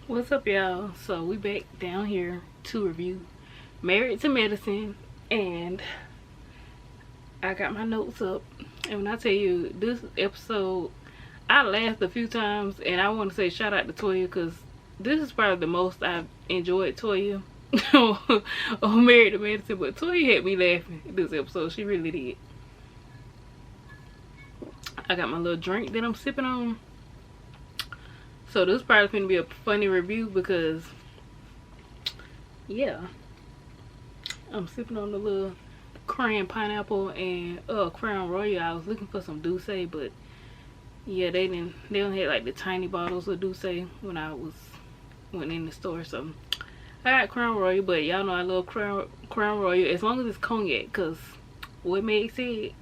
What's up, y'all? So we back down here to review Married to Medicine, and I got my notes up. And when I tell you this episode, I laughed a few times, and I want to say shout out to Toya because this is probably the most I've enjoyed Toya on Married to Medicine. But Toya had me laughing this episode. She really did. I got my little drink that I'm sipping on. So this is probably going to be a funny review because, yeah, I'm sipping on the little cran pineapple and Crown Royal. I was looking for some Douce, but yeah, they don't have like the tiny bottles of Douce when I went in the store. So I got Crown Royal, but y'all know I love Crown Royal as long as it's cognac, cause what Meg said,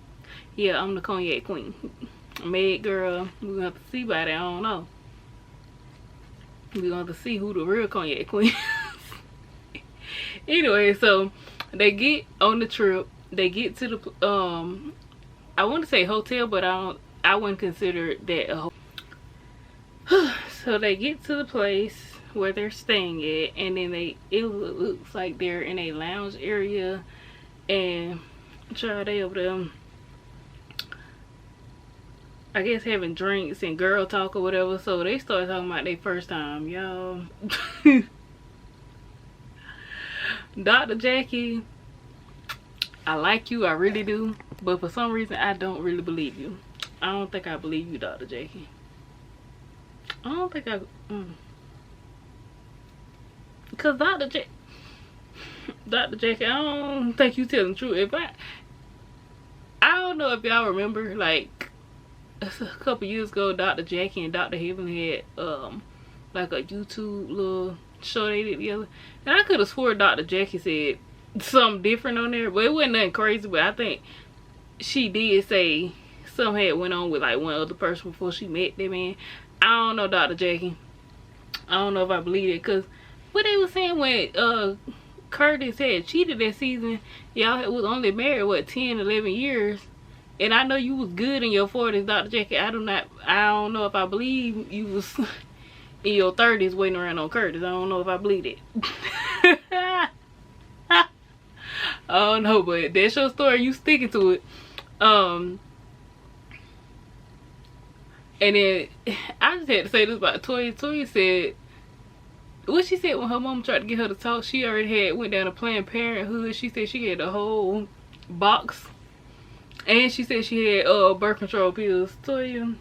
yeah, I'm the cognac queen. Meg girl, we're gonna have to see by that. I don't know. We're gonna have to see who the real cognac queen is. Anyway, so they get on the trip. They get to the I want to say hotel, but I wouldn't consider that a hotel. So they get to the place where they're staying at, and then it looks like they're in a lounge area, and they over there, I guess, having drinks and girl talk or whatever. So they start talking about their first time, y'all. Dr. Jackie, I like you, I really do, but for some reason I don't really believe you. I don't think I believe you, Dr. Jackie. I don't think because Dr. Jackie, I don't think you telling the truth. I don't know if y'all remember, like a couple years ago, Dr. Jackie and Dr. Heaven had like a YouTube little show they did together, and I could have swore Dr. Jackie said something different on there, but it wasn't nothing crazy. But I think she did say something had went on with like one other person before she met that man. I don't know, Dr. Jackie. I don't know if I believe it, because what they was saying when Curtis had cheated that season, y'all was only married what 10, 11 years. And I know you was good in your 40s, Dr. Jackie. I don't know if I believe you was in your 30s waiting around on Curtis. I don't know if I believe it. I don't know, but that's your story. You sticking to it. And then I just had to say this about Toya. Toya said, what she said when her mom tried to get her to talk, she already went down to Planned Parenthood. She said she had a whole box. And she said she had birth control pills. Toya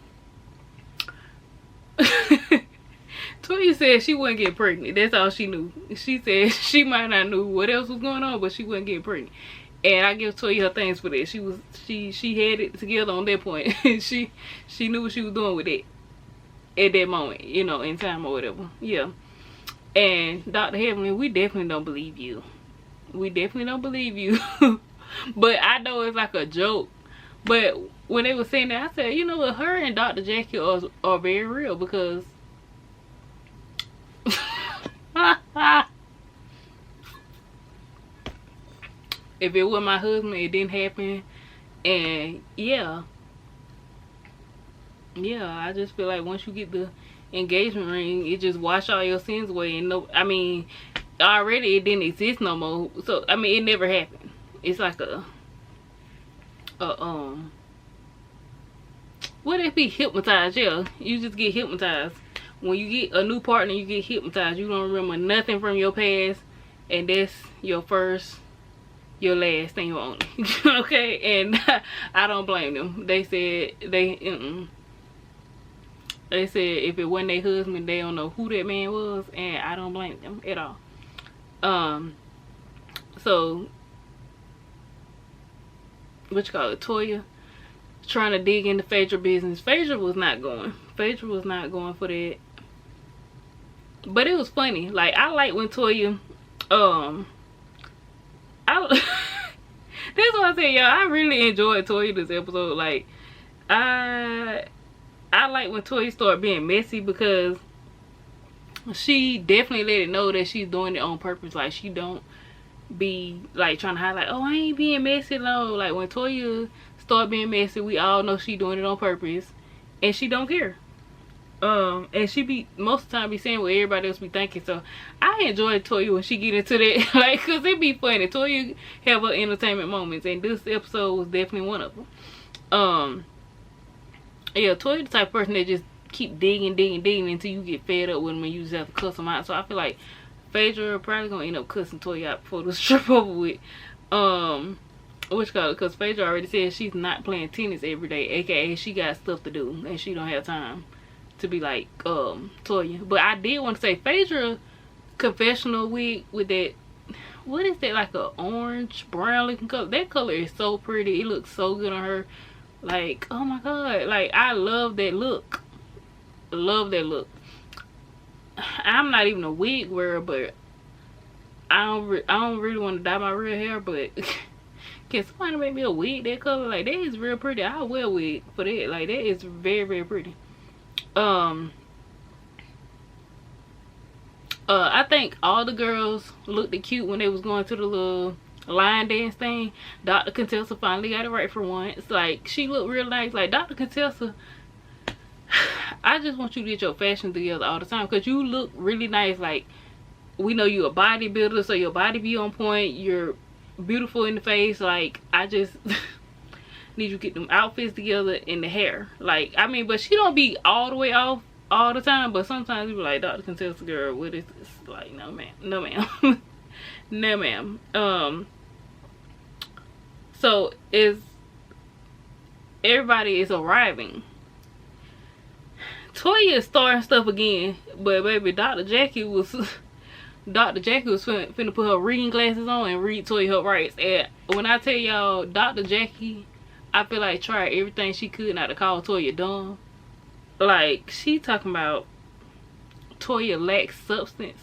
said she wouldn't get pregnant. That's all she knew. She said she might not knew what else was going on, but she wouldn't get pregnant. And I give Toya her thanks for that. She had it together on that point. she knew what she was doing with it at that moment, you know, in time or whatever. Yeah. And Dr. Heavenly, we definitely don't believe you. We definitely don't believe you. But I know it's like a joke. But when they were saying that, I said, you know what, her and Dr. Jackie are very real, because if it was my husband, it didn't happen. And yeah, I just feel like once you get the engagement ring, it just wash all your sins away. And no, I mean, already it didn't exist no more. So I mean, it never happened. It's like what if he hypnotized? Yeah, you just get hypnotized. When you get a new partner, you get hypnotized. You don't remember nothing from your past, and that's your first, your last, and your only. Okay, and I don't blame them. They said they said if it wasn't their husband, they don't know who that man was, and I don't blame them at all. So what you call it, Toya trying to dig into Phaedra business. Phaedra was not going. Phaedra was not going for that. But it was funny. Like, I like when Toya that's what I said, y'all. I really enjoyed Toya this episode. Like, I like when Toya started being messy, because she definitely let it know that she's doing it on purpose. Like, she don't be like trying to highlight, oh, I ain't being messy. No, like when Toya start being messy, we all know she doing it on purpose, and she don't care. And she be most of the time be saying what everybody else be thinking. So I enjoy Toya when she get into that, like, cause it be funny. Toya have her entertainment moments, and this episode was definitely one of them. Yeah, Toya the type of person that just keep digging until you get fed up with them and you just have to cuss them out. So I feel like Phaedra probably gonna end up cussing Toya out before this trip over with. Because Phaedra already said she's not playing tennis every day, aka she got stuff to do and she don't have time to be like Toya. But I did want to say Phaedra confessional wig with that, what is that, like a orange brown looking color? That color is so pretty. It looks so good on her. Like, oh my god, like I love that look. Love that look. I'm not even a wig wearer, but I don't really want to dye my real hair, but can somebody make me a wig that color? Like, that is real pretty. I'll wear a wig for that. Like, that is very, very pretty. I think all the girls looked cute when they was going to the little line dance thing. Dr. Contessa finally got it right for once. Like, she looked real nice. Like, Dr. Contessa, I just want you to get your fashion together all the time, because you look really nice. Like, we know you a bodybuilder, so your body be on point. You're beautiful in the face. Like, I just need you to get them outfits together and the hair. Like, I mean, but she don't be all the way off all the time, but sometimes you be like, Dr. Contessa, girl, what is this? Like, no ma'am, no ma'am. No ma'am. So everybody is arriving. Toya is starting stuff again, but baby, Dr. Jackie was finna put her reading glasses on and read Toya her rights. And when I tell y'all, Dr. Jackie, I feel like tried everything she could not to call Toya dumb. Like, she talking about Toya lacks substance.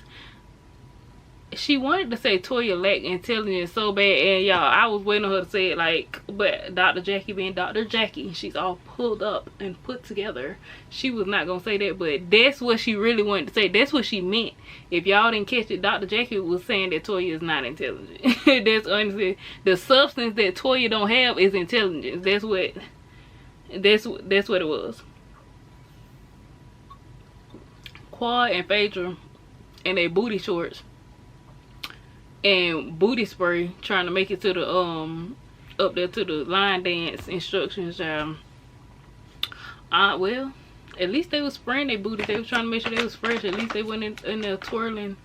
She wanted to say Toya lacked intelligence so bad, and y'all, I was waiting on her to say it, like, but Dr. Jackie being Dr. Jackie, she's all pulled up and put together. She was not gonna say that, but that's what she really wanted to say. That's what she meant. If y'all didn't catch it, Dr. Jackie was saying that Toya is not intelligent. That's honestly the substance that Toya don't have is intelligence. That's what it was. Quad and Phaedra in their booty shorts and booty spray trying to make it to the up there to the line dance instructions. Well, at least they was spraying their booties. They was trying to make sure they was fresh. At least they wasn't in there twirling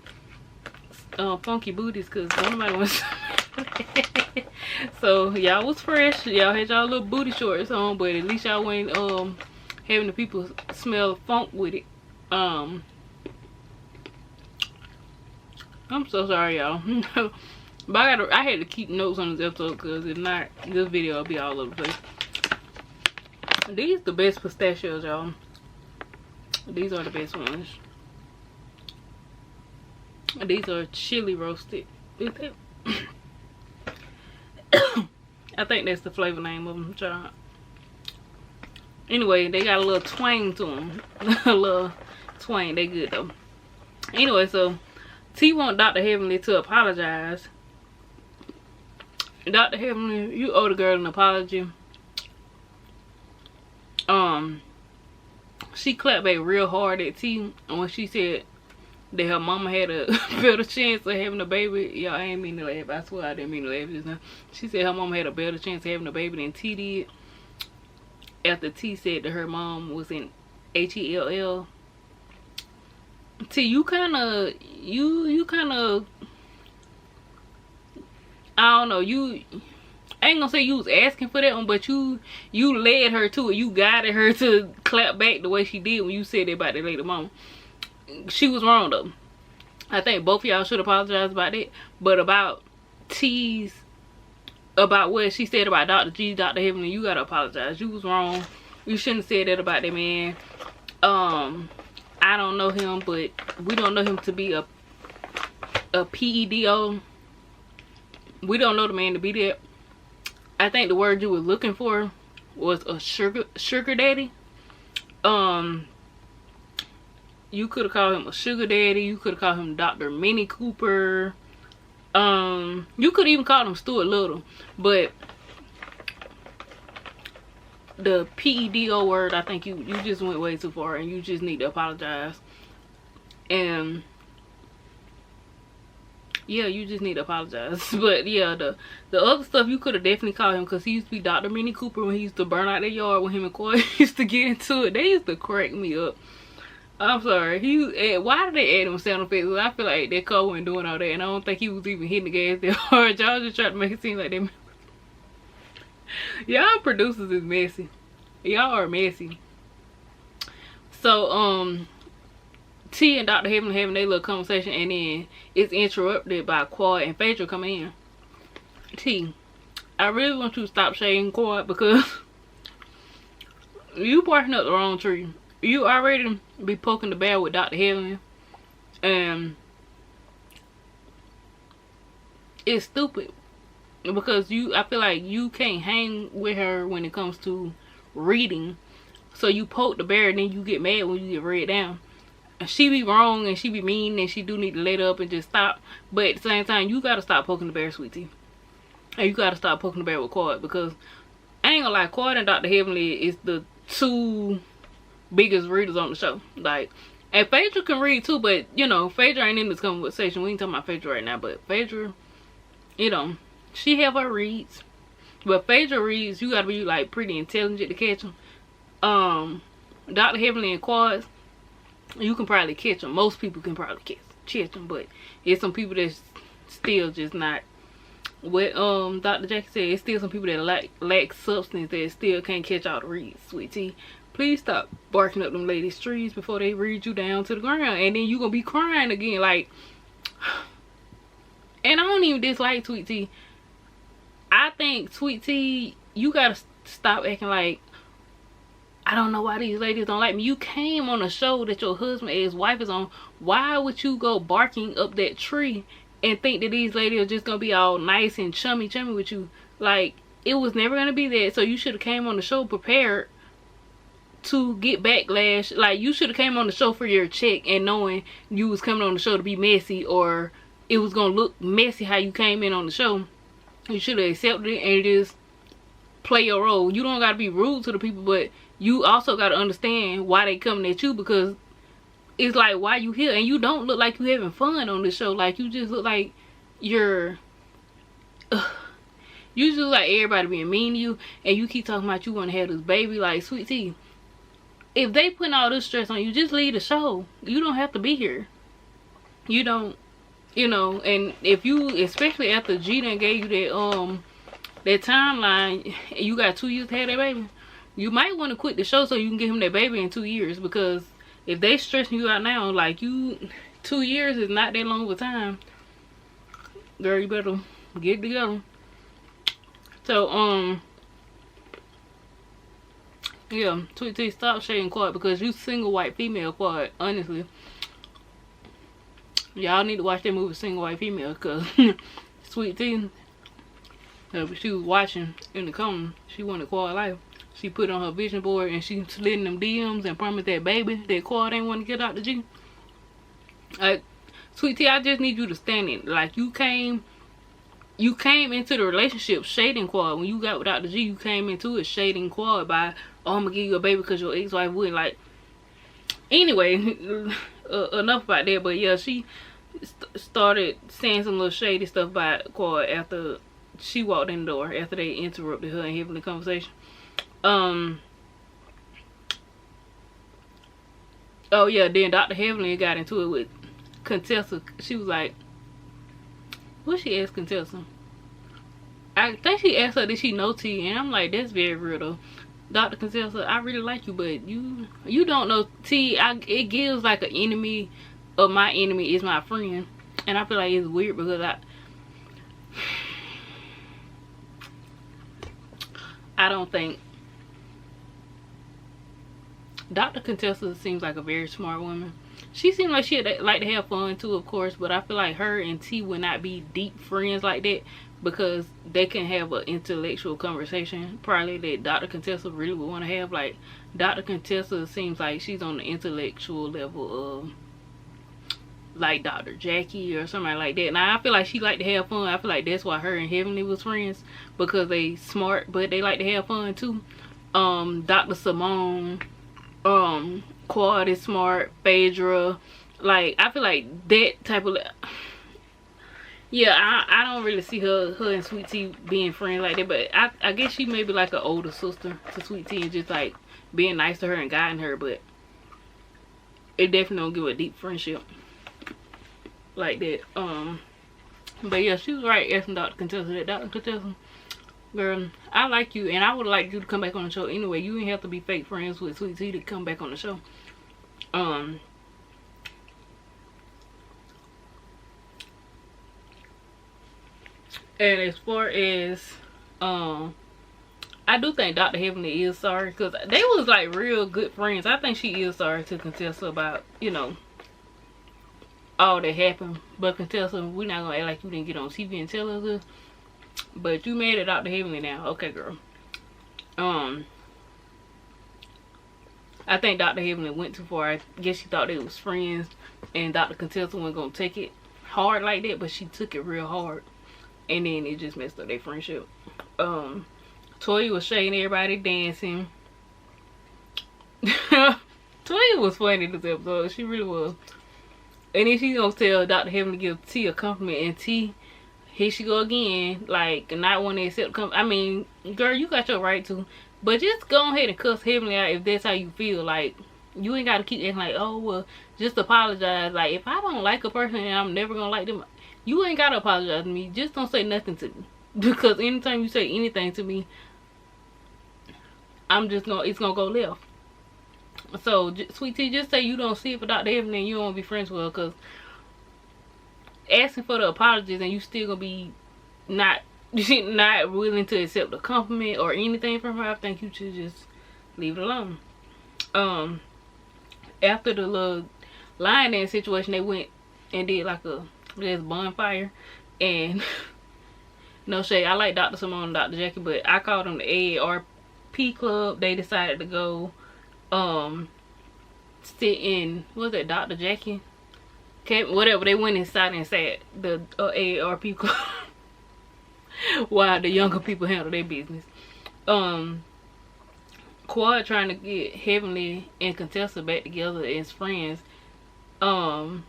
funky booties, because nobody wants so y'all was fresh. Y'all had y'all little booty shorts on, but at least y'all wasn't having the people smell funk with it. I'm so sorry, y'all. But I had to keep notes on this episode, because if not, this video will be all over the place. These the best pistachios, y'all. These are the best ones. These are chili roasted. I think that's the flavor name of them, y'all. Anyway, they got a little twang to them. A little twang. They good though. Anyway, so T want Dr. Heavenly to apologize. Dr. Heavenly, you owe the girl an apology. She clapped back real hard at T when she said that her mama had a better chance of having a baby. Y'all, I ain't mean to laugh. I swear I didn't mean to laugh just now. She said her mama had a better chance of having a baby than T did. After T said that her mom was in Hell. T, you kind of, I don't know, I ain't gonna say you was asking for that one, but you led her to it. You guided her to clap back the way she did when you said that about the lady mama. She was wrong though. I think both of y'all should apologize about that. But about T's, about what she said about Dr. G, Dr. Heavenly, you gotta apologize. You was wrong. You shouldn't have said that about that man. I don't know him, but we don't know him to be a PEDO. We don't know the man to be that. I think the word you were looking for was a sugar daddy. You could have called him a sugar daddy. You could have called him Dr. Minnie Cooper. You could even call him Stuart Little. But the PEDO word, I think you just went way too far, and you just need to apologize. And yeah, you just need to apologize. But yeah, the other stuff, you could have definitely called him, because he used to be Dr. Minnie Cooper when he used to burn out their yard when him and Coy used to get into it. They used to crack me up. I'm sorry. Why did they add him sound effects? I feel like that car wasn't doing all that, and I don't think he was even hitting the gas that hard. Y'all just trying to make it seem like that. Y'all producers is messy. Y'all are messy. So T and Dr. Heavenly having their little conversation, and then it's interrupted by Quad and Phaedra coming in. T, I really want you to stop shading Quad, because you barking up the wrong tree. You already be poking the bear with Dr. Heavenly, and it's stupid, because I feel like you can't hang with her when it comes to reading. So you poke the bear, and then you get mad when you get read down. She be wrong, and she be mean, and she do need to let up and just stop. But at the same time, you gotta stop poking the bear, sweetie. And you gotta stop poking the bear with Quad, because I ain't gonna lie, Quad and Dr. Heavenly is the two biggest readers on the show. Like, and Phaedra can read too, but you know, Phaedra ain't in this conversation. We ain't talking about Phaedra right now, but Phaedra, you know, she have her reads. But Phaedra reads, you gotta be like pretty intelligent to catch them. Dr. Heavenly and Quad, you can probably catch them. Most people can probably catch them, but it's some people that's still just not what Dr. Jackie said. It's still some people that lack substance that still can't catch all the reads. Sweet tea, please stop barking up them ladies' trees before they read you down to the ground, and then you gonna be crying again. Like, and I don't even dislike Sweet Tea. I think Sweet Tea, you gotta stop acting like, I don't know why these ladies don't like me. You came on a show that your husband and his wife is on. Why would you go barking up that tree and think that these ladies are just gonna be all nice and chummy with you? Like, it was never gonna be that. So you should have came on the show prepared to get backlash. Like, you should have came on the show for your check, and knowing you was coming on the show to be messy, or it was gonna look messy how you came in on the show. You should have accepted it and just play your role. You don't gotta be rude to the people, but you also gotta understand why they coming at you, because it's like, why you here? And you don't look like you having fun on this show. Like, you just look like you just look like everybody being mean to you, and you keep talking about you want to have this baby. Like, Sweet Tea, if they putting all this stress on you, just leave the show. You don't have to be here. You don't, you know. And if you, especially after G done gave you that timeline, you got 2 years to have that baby, you might want to quit the show so you can get him that baby in 2 years. Because if they stressing you out now, like, 2 years is not that long of a time. Girl, you better get it together. So, yeah, Sweet Tea, stop shading Quad, because you single white female, Quad. Honestly, y'all need to watch that movie Single White Female, because Sweet Tea, she was watching in the comments, she wanted Quad life. She put it on her vision board, and she slid in them DMs and promised that baby that Quad ain't want to get out the G. Like, Sweet Tea, I just need you to stand in. Like, you came into the relationship shading Quad. When you got without the G, you came into it shading Quad by, oh, I'm gonna give you a baby because your ex-wife wouldn't. Like, anyway, enough about that. But yeah, she started saying some little shady stuff about Quad after she walked in the door, after they interrupted her and having the conversation. Oh yeah, then Dr. Heavenly got into it with Contessa. She was like, what she asked Contessa? I think she asked her, did she know T? And I'm like, that's very real though. Dr. Contessa, I really like you, but you don't know T. It gives like an enemy of my enemy is my friend. And I feel like it's weird, because I don't think Dr. Contessa seems like a very smart woman. She seems like she'd like to have fun too, of course, but I feel like her and T would not be deep friends like that, because they can have an intellectual conversation probably that Dr. Contessa really would want to have. Like, Dr. Contessa seems like she's on the intellectual level of like Dr. Jackie or somebody like that. Now, I feel like she like to have fun. I feel like that's why her and Heavenly was friends, because they smart, but they like to have fun too. Dr. Simone, Quad is Smart, Phaedra. Like, I feel like that type of, yeah, I don't really see her and Sweet Tea being friends like that, but I guess she may be like an older sister to Sweet Tea and just like being nice to her and guiding her, but it definitely don't give a deep friendship like that. But yeah, she was right asking Dr. Contessa that. Dr. Contessa, girl, I like you, and I would like you to come back on the show anyway. You didn't have to be fake friends with Sweet Tea to come back on the show. And as far as I do think Dr. Heavenly is sorry, because they was like real good friends. I think she is sorry to Contessa about, you know, all that happened. But Contessa, we're not gonna act like you didn't get on TV and tell us this. But you made it Dr. Heavenly now. Okay, girl. I think Dr. Heavenly went too far. I guess she thought they was friends and Dr. Contessa wasn't gonna take it hard like that, but she took it real hard. And then it just messed up their friendship. Toya was shading everybody dancing. Toya was funny this episode. She really was. And then she gonna tell Dr. Heaven to give T a compliment, and T, here she go again, like not want to accept compliment. I mean, girl, you got your right to, but just go ahead and cuss Heavenly out if that's how you feel. Like, you ain't gotta keep acting like, oh well, just apologize. Like, if I don't like a person and I'm never gonna like them, you ain't gotta apologize to me. Just don't say nothing to me, because anytime you say anything to me, it's gonna go left. So, Sweet Tea, just say you don't see it for Dr. Heaven and you don't want to be friends with her, because asking for the apologies and you still gonna be not willing to accept a compliment or anything from her, I think you should just leave it alone. After the little lion dance situation, they went and did like a bonfire, and no shade, I like Dr. Simone and Dr. Jackie, but I called them the AARP club. They decided to go sit in, what was that, Dr. Jackie? Okay, whatever, they went inside and sat the AARP club while the younger people handle their business. Quad trying to get Heavenly and Contessa back together as friends. Heavenly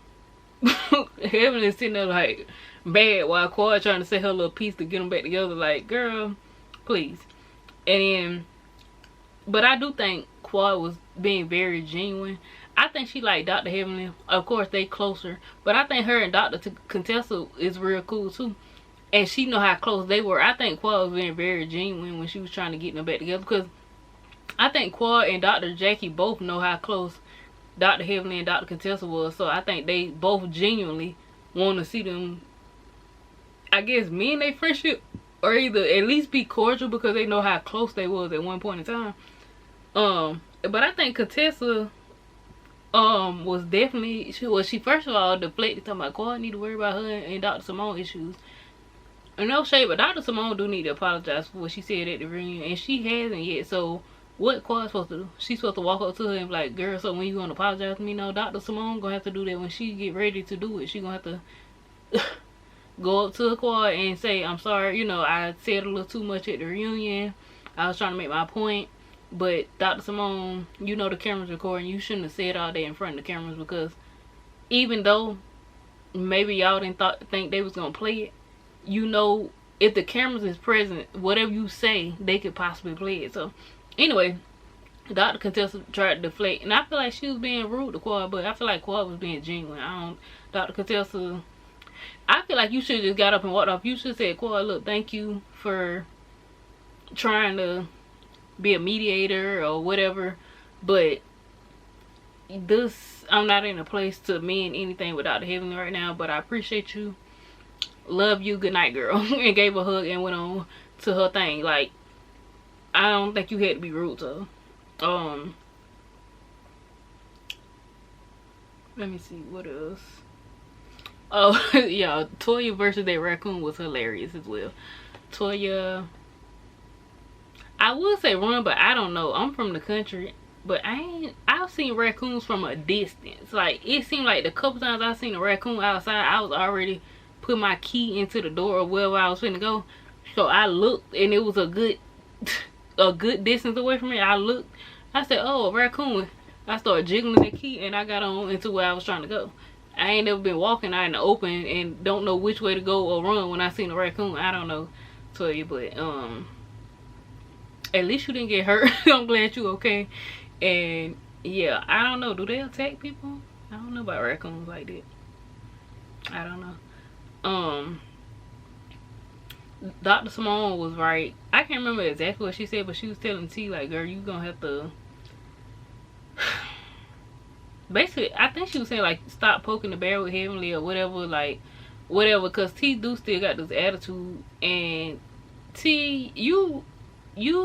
sitting there like bad while Quad trying to say her little piece to get them back together. Like, girl, please. And then, but I do think Quad was being very genuine. I think she like Dr. Heavenly. Of course, they closer, but I think her and Dr. Contessa is real cool too. And she know how close they were. I think Quad was being very genuine when she was trying to get them back together, because I think Quad and Dr. Jackie both know how close Dr. Heavenly and Dr. Contessa was. So I think they both genuinely want to see them, I guess, mend their friendship, or either at least be cordial, because they know how close they was at one point in time. But I think Contessa was definitely, she first of all deflected, talking about Quad need to worry about her and Dr. Simone issues. And no shade, but Dr. Simone do need to apologize for what she said at the reunion, and she hasn't yet. So what Quad's supposed to do? She's supposed to walk up to her and be like, girl, so when you gonna apologize to me? No, Dr. Simone gonna have to do that when she get ready to do it. She gonna have to go up to her Quad and say, I'm sorry, you know, I said a little too much at the reunion. I was trying to make my point. But Dr. Simone, you know the camera's recording. You shouldn't have said all that in front of the cameras, because even though maybe y'all didn't think they was gonna play it, you know, if the cameras is present, whatever you say, they could possibly play it. So anyway, Dr. Contessa tried to deflect, and I feel like she was being rude to Quad, but I feel like Quad was being genuine. Dr. Contessa, I feel like you should have just got up and walked off. You should have said, Quad, look, thank you for trying to be a mediator or whatever, but I'm not in a place to mend anything with Dr. Heavenly right now, but I appreciate you, love you, good night, girl. And gave her a hug and went on to her thing. Like, I don't think you had to be rude to her. Let me see what else. Oh yeah, Toya versus that raccoon was hilarious as well. Toya, I would say run, but I don't know. I'm from the country, but I've seen raccoons from a distance. Like, it seemed like the couple times I seen a raccoon outside, I was already put my key into the door or wherever I was finna go. So I looked, and it was a good a good distance away from me. I looked, I said, oh, a raccoon. I started jiggling the key and I got on into where I was trying to go. I ain't never been walking out in the open and don't know which way to go or run when I seen a raccoon. I don't know, Toya, but at least you didn't get hurt. I'm glad you okay. And yeah, I don't know, do they attack people? I don't know about raccoons like that. I don't know. Dr. Simone was right. I can't remember exactly what she said, but she was telling T, like, girl, you gonna have to basically, I think she was saying, like, stop poking the bear with Heavenly or whatever, like, whatever, because T do still got this attitude. And T, you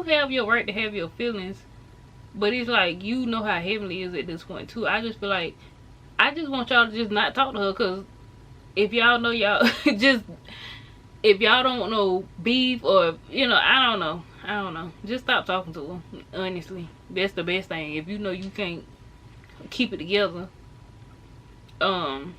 have your right to have your feelings, but it's like, you know how Heavenly is at this point too. I just feel like, I just want y'all to just not talk to her, because if y'all know y'all just, if y'all don't know beef or, you know, I don't know, just stop talking to her. Honestly, that's the best thing. If you know you can't keep it together. Then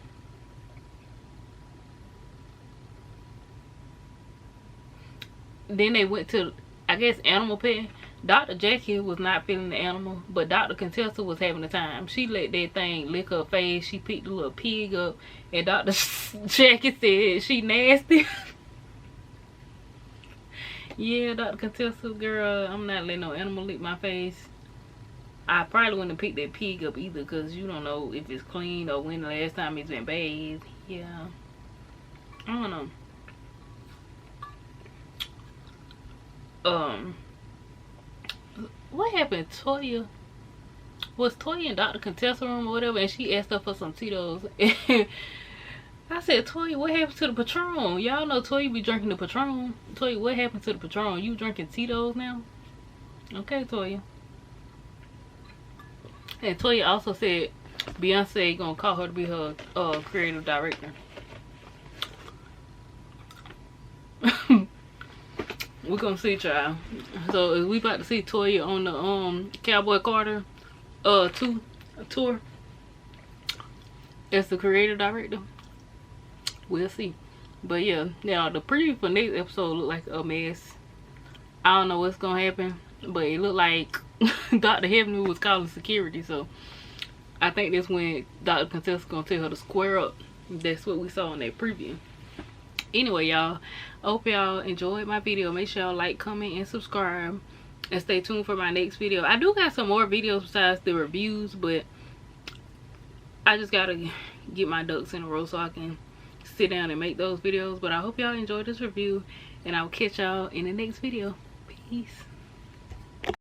they went to, I guess, animal petting. Dr. Jackie was not feeling the animal, but Dr. Contessa was having a time. She let that thing lick her face. She picked the little pig up, and Dr. Jackie said she nasty. Yeah, Dr. Contessa, girl, I'm not letting no animal lick my face. I probably wouldn't have picked that pig up either, because you don't know if it's clean or when the last time it's been bathed. Yeah, I don't know. What happened? Toya, was Toya in Dr. Contessa room or whatever, and she asked her for some Tito's. I said, Toya, what happened to the Patron? Y'all know Toya be drinking the Patron. Toya, what happened to the Patron? You drinking Tito's now? Okay, Toya. And Toya also said Beyonce gonna call her to be her creative director. We're gonna see, child. So we about to see Toya on the Cowboy Carter tour as the creative director. We'll see. But yeah, now the preview for next episode look like a mess. I don't know what's gonna happen, but it looked like Dr. Heavenly was calling security, so I think that's when Dr. Contessa's gonna tell her to square up. That's what we saw in that preview. Anyway, y'all, I hope y'all enjoyed my video. Make sure y'all like, comment, and subscribe, and stay tuned for my next video. I do got some more videos besides the reviews, but I just gotta get my ducks in a row so I can sit down and make those videos. But I hope y'all enjoyed this review, and I'll catch y'all in the next video. Peace.